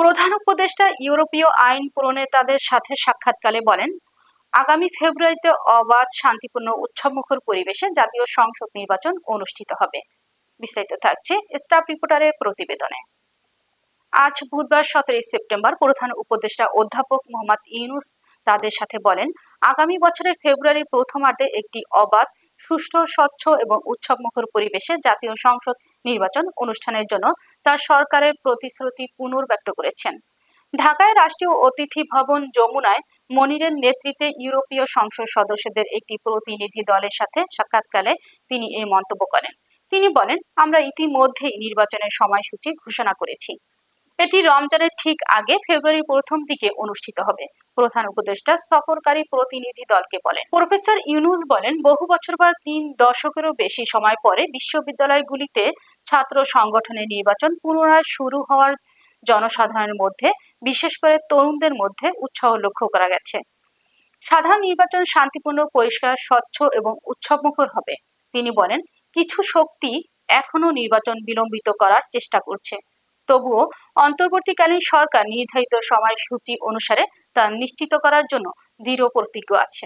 প্রধান উপদেষ্টা ইউরোপীয় আইন প্রণেতাদের সাথে সাক্ষাৎকালে বলেন, আগামী ফেব্রুয়ারিতে অবাধ, শান্তিপূর্ণ, উৎসবমুখর পরিবেশে জাতীয় সংসদ নির্বাচন অনুষ্ঠিত হবে। বিস্তারিত থাকছে স্টাফ রিপোর্টারের প্রতিবেদনে। আজ বুধবার 17 সেপ্টেম্বর প্রধান উপদেষ্টা অধ্যাপক মোহাম্মদ ইউনূস তাদের সাথে বলেন, আগামী বছরের ফেব্রুয়ারির প্রথমার্ধে একটি অবাধ, সুষ্ঠু, স্বচ্ছ এবং উৎসবমুখর পরিবেশে জাতীয় সংসদ নির্বাচন অনুষ্ঠানের জন্য তার সরকারের প্রতিশ্রুতি পুনর্ব্যক্ত করেছেন। ঢাকায় রাষ্ট্রীয় অতিথি ভবন যমুনায় মনিরের নেতৃত্বে ইউরোপীয় সংসদ সদস্যদের একটি প্রতিনিধি দলের সাথে সাক্ষাৎকালে তিনি এই মন্তব্য করেন। তিনি বলেন, আমরা ইতিমধ্যেই নির্বাচনের সময়সূচি ঘোষণা করেছি। এটি রমজানের ঠিক আগে ফেব্রুয়ারি প্রথম দিকে অনুষ্ঠিত হবে। প্রধান উপদেষ্টা সফরকারী প্রতিনিধি দলকে বলেন। প্রফেসর ইউনূস বলেন, বহু বছর বা 3 দশকেরও বেশি সময় পরে বিশ্ববিদ্যালয়গুলিতে ছাত্র সংগঠনের নির্বাচন পুনরায় শুরু হওয়ার জনসাধারণের মধ্যে, বিশেষ করে তরুণদের মধ্যে উৎসাহ লক্ষ্য করা গেছে। সাধারণ নির্বাচন শান্তিপূর্ণ, পরিষ্কার, স্বচ্ছ এবং উৎসবমুখর হবে। তিনি বলেন, কিছু শক্তি এখনো নির্বাচন বিলম্বিত করার চেষ্টা করছে, তবুও অন্তর্বর্তীকালীন সরকার নির্ধারিত সময়সূচি অনুসারে তা নিশ্চিত করার জন্য দৃঢ় প্রতিজ্ঞ আছে।